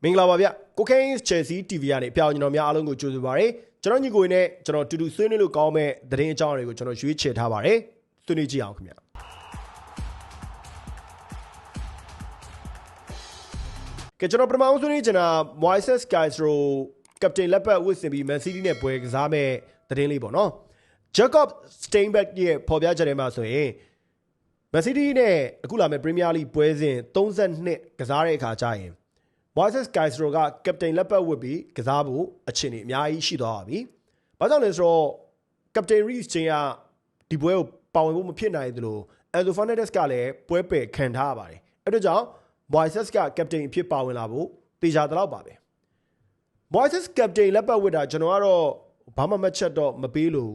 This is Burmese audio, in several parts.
မင်္ဂလာပါဗျကိုကိန်း Chelsea TV ကနေပြောင်းကျွန်တော်များအားလုံးကိုကြိုဆိုပါရစေကျွန်တော်ညီကိုနဲ့ကျွန်တော်တူတူဆွေးနွေးလို့ကောင်းမဲ့သတင်းအကြောင်းတွေကိုကျွန်တော်ရွေးချယ်ထားပါတယ်ဆွေးနွေးကြည့်အောင်ခင်ဗျကဲကျွန်တော်ပထမဆုံးဆွေးနွေးချင်တာ Moises Caicedo ကပတိန်လက်ပတ်ဝစ်ဆင်ပြီး Man City နဲ့ပွဲကစားမဲ့သတင်းလေးပေါ့နော် Jacob Steinberg ရဲ့ပေါ်ပြချက်ထဲမှာဆိုရင် Man City နဲ့အခုလာမဲ့ Premier League ပွဲစဉ်32ကစားတဲ့အခါကျရင်Moises Caicedo ကကပတိန်လက်ပတ်ဝစ်ပြီးကစားဖို့အခြေအနေအများကြီးရှိသွားပါပြီ။ဘာကြောင့်လဲဆိုတော့ကပတိန် Reece James ကဒီပွဲကိုပါဝင်ဖို့မဖြစ်နိုင်သလို Enzo Fernandez ကလည်းပွဲပယ်ခံထားရပါတယ်။အဲဒါကြောင့် Moises ကကပတိန်အဖြစ်ပါဝင်လာဖို့တေချာတော့ပါပဲ။ Moises ကပတိန်လက်ပတ်ဝစ်တာကျွန်တော်ကတော့ဘာမှမချက်တော့မပေးလို့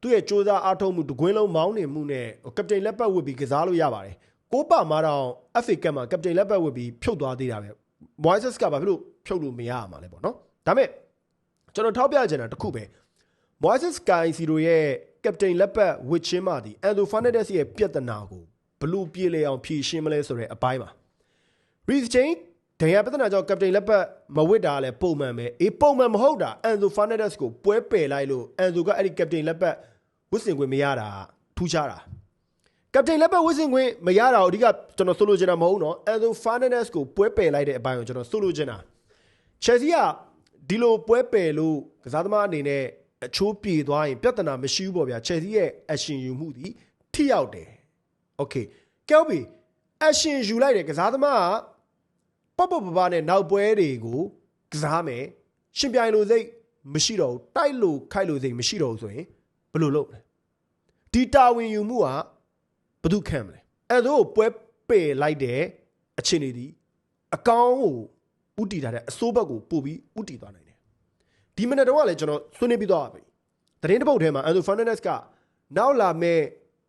သူ့ရဲ့စ조사အားထုတ်မှုတကွင်းလုံးမောင်းနေမှုနဲ့ကပတိန်လက်ပတ်ဝစ်ပြီးကစားလို့ရပါတယ်။ကိုပါမာတော့ FA Cup မှာကပတိန်လက်ပတ်ဝစ်ပြီးဖြုတ်သွားသေးတာပဲ။ Moises ကဘာဖြစ်လို့ဖြုတ်လို့မရမှာလဲပေါ့နော်ဒါပေမဲ့ကျွန်တော်ထောက်ပြချင်တာတစ်ခုပဲ Moises Caicedo ရဲ့ကပတိန်လက်ပတ်ဝစ်ချင်းမှဒီ Enzo Fernandez ရဲ့ပြဿနာကိုဘလို့ပြေလေအောင်ဖြေရှင်းမလဲဆိုတဲ့အပိုင်းမှာ Reece James ဒဏ်ရာပြဿနာကြောင့်ကပတိန်လက်ပတ်မဝစ်တာလည်းပုံမှန်ပဲပုံမှန်မဟုတ်တာ Enzo Fernandez ကိုပွဲပယ်လိုက်လို့ Enzo ကအဲ့ဒီကပတိန်လက်ပတ်ဝစ်စင်ခွင့်မရတာထူးခြားတာကပတိန်လက်ပတ်ဝစ်စင်ခွင့်မရတာကိုအဓိကကျွန်တော်ဆိုလိုချင်တာမဟုတ်နော် Enzo Fernandez ကိုပွဲပယ်လိုက်တဲ့အပိုင်းကိုကျွန်တော်ဆိုလိုချင်တာ Chelsea ကဒီလိုပွဲပယ်လို့ကစားသမားအနေနဲ့အချိုးပြေသွားရင်ပြဿနာမရှိဘူးပေါ့ဗျာ Chelsea ရဲ့ action ယူမှုဒီထိရောက်တယ် Okay ကြောက်ပြီ action ယူလိုက်တယ်ကစားသမားကပပနဲ့နောက်ပွဲတွေကိုကစားမယ်ရှင်ပြိုင်လို့စိတ်မရှိတော့ဘူးတိုက်လို့ခိုက်လို့စိတ်မရှိတော့ဘူးဆိုရင်ဘယ်လိုလုပ်လဲဒီတာဝန်ယူမှုကဘယ်သူခံမလဲအဲ့ဒါကိုပွဲပယ်လိုက်တဲ့အခြေအနေဒီအကောင်းကိုဥတီထားတဲ့အစိုးဘက်ကိုပို့ပြီးဥတီသွားနိုင်တယ်ဒီမိနစ်တော့ကလည်းကျွန်တော်ဆွေးနွေးပြီးသွားပြီသတင်းတစ်ပုဒ်ထဲမှာ Enzo Fernandez ကနောက်လာမဲ့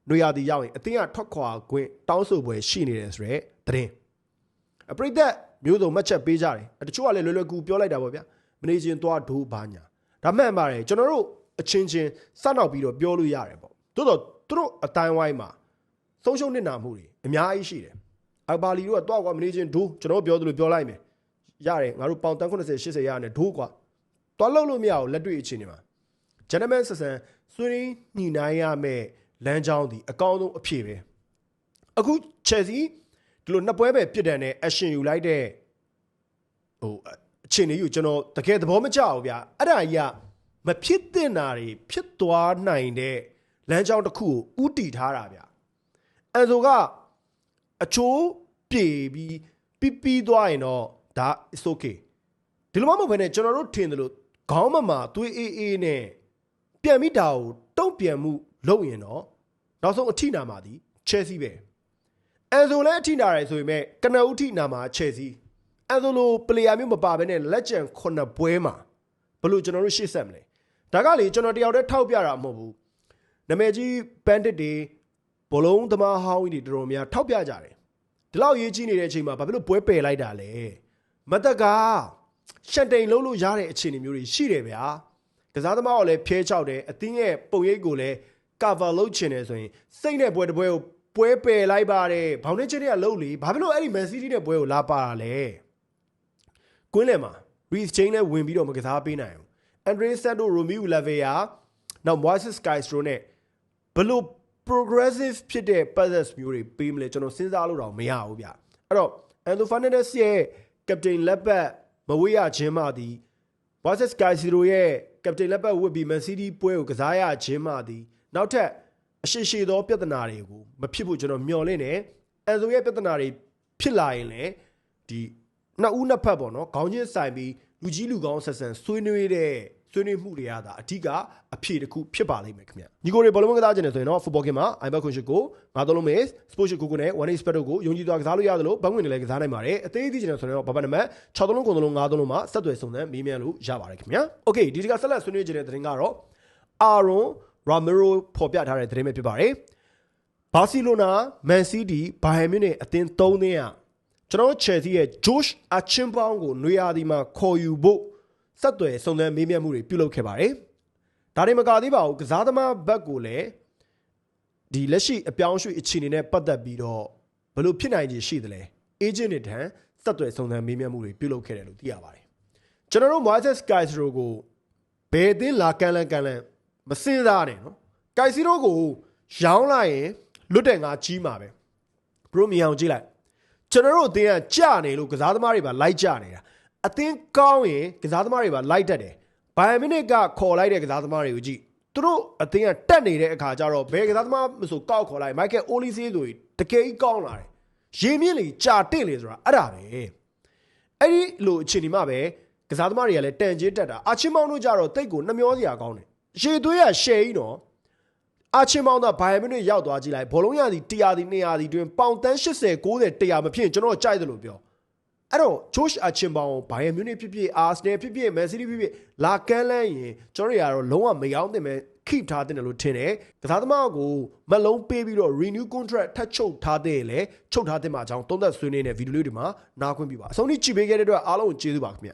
နွေရာသီရောက်ရင်အသင်းကထွက်ခွာခွင့်တောင်းဆိုပွဲရှိနေတယ်ဆိုတဲ့သတင်းအပရိသတ်မျိုးစုံမှတ်ချက်ပေးကြတယ်တချို့ကလည်းလွယ်လွယ်ကူပြောလိုက်တာပေါ့ဗျာမနေချင်းသွားဒိုးဘာညာဒါမှန်ပါတယ်ကျွန်တော်တို့အချင်းချင်းစနောက်ပြီးတော့ပြောလို့ရတယ်ပေါ့သို့တော့သူတို့အတိုင်းဝိုင်းမှာဆုံးရှုံးနေတာမှုတွေအများကြီးရှိတယ်အဘာလီတို့ကတော့ကွာမနေချင်းဒိုးကျွန်တော်ပြောသလိုပြောလိုက်မယ်ရတယ်ငါတို့ပေါင်တန်း80 80ရနဲ့ဒိုးကွာတွားလို့လို့မရဘူးလက်တွေ့အခြေအနေမှာ gentleman ဆန်ဆွေးညှိနှိုင်းရမယ်လမ်းကြောင်းဒီအကောင်းဆုံးအဖြစ်ပဲအခု Chelsea ဒီလိုနှစ်ပွဲပဲပြစ်ဒဏ်နဲ့ action ယူလိုက်တဲ့အခြေအနေကိုကျွန်တော်တကယ်သဘောမကျဘူးဗျာအဲ့ဒါကြီးကမဖြစ်သင့်တာတွေဖြစ်သွားနိုင်တဲ့လမ်းကြောင်းတစ်ခုကိုဥတီထားတာဗျာအဲ့ဆိုကအချိုးပြေပြီးသွားရင်တော့ဒါ is okay ဒီလိုမှမဟုတ်ဘဲနဲ့ကျွန်တော်တို့ထင်တယ်လို့ခေါင်းမသွေးအေးနဲ့ပြန်ပြီးတာကိုတုံ့ပြန်မှုလုပ်ရင်တော့နောက်ဆုံးအထိနာမှာဒီ Chelsea ပဲအဲဆိုလည်းအထိနာတယ်ဆိုပေမဲ့ကနဦးထိနာမှာ Chelsea အဲဆိုလို player မျိုးမပါဘဲနဲ့လက်ကျန်9ပွဲမှာဘယ်လိုကျွန်တော်တို့ရှေ့ဆက်မလဲဒါကလေကျွန်တော်တယောက်တည်းထောက်ပြတာမဟုတ်ဘူးနာမည်ကြီး bandit တွေဘလုံးသမားဟောင်းကြီးတွေတော်တော်များထောက်ပြကြတယ်ဒီလောက်ရေးကြီးနေတဲ့အချိန်မှာဘာဖြစ်လို့ပွဲပယ်လိုက်တာလဲမတက်ကရှန်တိန်လုံးလို့ရတဲ့အခြေအနေမျိုးတွေရှိတယ်ဗျာကစားသမားကလည်းဖျဲချောက်တယ်အသင်းရဲ့ပုံရိပ်ကိုလည်း cover လုပ်ချင်တယ်ဆိုရင်စိတ်နဲ့ပွဲတစ်ပွဲကိုပွဲပယ်လိုက်ပါတယ်ဘောင်နဲ့ချင်းတွေကလုံးလေဘာဖြစ်လို့အဲ့ဒီ Man City နဲ့ပွဲကိုလာပါတာလဲကွင်းလယ်မှာ Reece James နဲ့ဝင်ပြီးတော့မကစားပေးနိုင်ဘူး Andre Santos Romeo Lavia နောက် Moises Caicedo နဲ့ဘလို့ progressive ဖြစ်တဲ့ passes မျိုးတွေပေးမလဲကျွန်တော်စဉ်းစားလို့တော့မရဘူးဗျအဲ့တော့ Enzo Fernandez ရဲ့ captain လက်ပတ်မဝေးရခြင်းမှသည် Moises Caicedo ရဲ့ captain လက်ပတ်ဝတ်ပြီး Man City ပွဲကိုကစားရခြင်းမှသည်နောက်ထပ်အရှိရှိသောပြဿနာတွေကိုမဖြစ်ဖို့ကျွန်တော်မျှော်လင့်တယ် Enzo ရဲ့ပြဿနာတွေဖြစ်လာရင်လည်းဒီနှစ်ဦးနှစ်ဖက်ပေါ့နော်ခေါင်းချင်းဆိုင်ပြီးလူကြီးလူကောင်းဆက်ဆံဆွေးနွေးမှုတွေကဒါအဓိကအဖြေတစ်ခုဖြစ်ပါလိမ့်မယ်ခင်ဗျညီကိုတွေဘောလုံးကစားခြင်းနဲ့ဆိုရင်တော့ football game မှာ iPad ခွန်ရှိကိုငါသုံးလုံးမဲ့ sport ရှိကိုကိုနဲ့ one x bet ကိုယုံကြည်သွားကစားလို့ရတယ်လို့ဘန်းဝင်တွေလည်းကစားနိုင်ပါတယ်အသေးသေးခြင်းနဲ့ဆိုရင်တော့ဘာနံပါတ်6သုံးလုံး9သုံးလုံး5သုံးလုံးမှာဆက်သွယ်စုံစမ်းမေးမြန်းလို့ရပါတယ်ခင်ဗျာ Okay ဒီတကဆက်လက်ဆွေးနွေးခြင်းတဲ့သတင်းကတော့ Aaron Ramiro ဖော်ပြထားတဲ့သတင်းပဲဖြစ်ပါတယ်ဘာစီလိုနာ Man City ဘိုင်ယန်မြူးနဲ့အသင်း3သင်းကကျွန်တော်တို့ Chelsea ရဲ့ Josh Archimpong ကိုနွေရာသီမှာခေါ်ယူဖို့ဆက်သွယ်စုံစမ်းမေးမြန်းမှုတွေပြုလုပ်ခဲ့ပါတယ်ဒါတွေမကသေးပါဘူးကစားသမားဘက်ကိုလည်းဒီလက်ရှိအပြောင်းအရွှေ့အခြေအနေနဲ့ပတ်သက်ပြီးတော့ဘယ်လိုဖြစ်နိုင်ခြေရှိသလဲ agent တွေထံ ဆက်သွယ်စုံစမ်းမေးမြန်းမှုတွေပြုလုပ်ခဲ့တယ်လို့သိရပါတယ်ကျွန်တော်တို့ Moises Caicedo ကိုဘယ်အသင်းလာကန်လန်မစင်စားနဲ့နော် Caicedo ကိုရောင်းလိုက်ရင်လွတ်တဲ့ငါကြီးမှာပဲဘရိုမြေအောင်ကြည့်လိုက်ကျွန်တော်တို့အသင်းကကြာနေလို့ကစားသမားတွေပါလိုက်ကြနေတာအသင်းကောင်းရင်ကစားသမားတွေပါလိုက်တတ်တယ်ဘိုင်ယန်မြူနစ်ကခေါ်လိုက်တဲ့ကစားသမားတွေကိုကြည့်သူတို့အသင်းကတက်နေတဲ့အခါကျတော့ဘယ်ကစားသမားမဆိုကောက်ခေါ်လိုက်မိုက်ကယ်အိုလီဆေးဆိုရင်တကယ်ကြီးကောင်းလာတယ်ရေမြင့်လေကြာတင့်လေဆိုတာအဲ့ဒါပဲအဲ့ဒီလိုအခြေအနေမှာပဲကစားသမားတွေကလည်းတန်ကျေးတက်တာအာချင်းမောင်တို့ကြတော့တိတ်ကိုနှမျောစရာကောင်းတယ်ရှေ့သွေးရရှယ်ကြီးနော်အာချင်းမောင်ကဘိုင်ယန်မြူနစ်ရောက်သွားကြည့်လိုက်ဘောလုံးရသည်100သည်200သည်တွင်ပေါင်တန်း80 90 100မဖြစ်ကျွန်တော်ကြိုက်တယ်လို့ပြောအဲ့တော့ဂျိုးအာချင်းမောင်ဘိုင်ယန်မြူနစ်ဖြစ်ဖြစ်အာဆနယ်ဖြစ်ဖြစ်မန်စီးတီးဖြစ်ဖြစ်လာကန်လန်းရင်ကျွန်တော်တွေကတော့လုံးဝမရောင်းသင့်ပဲ keep ထားတဲ့လို့ထင်တယ်ကစားသမားကိုမလုံးပေးပြီးတော့ renew contract ထပ်ချုပ်ထားတဲ့လေချုပ်ထားတဲ့မှာအကြောင်းသုံးသက်ဆွေးနွေးနေတဲ့ဗီဒီယိုလေးတွေမှာနားခွင့်ပြပါအဆုံးထိကြည့်ပေးခဲ့တဲ့အတွက်အားလုံးကိုကျေးဇူးပါခင်ဗျ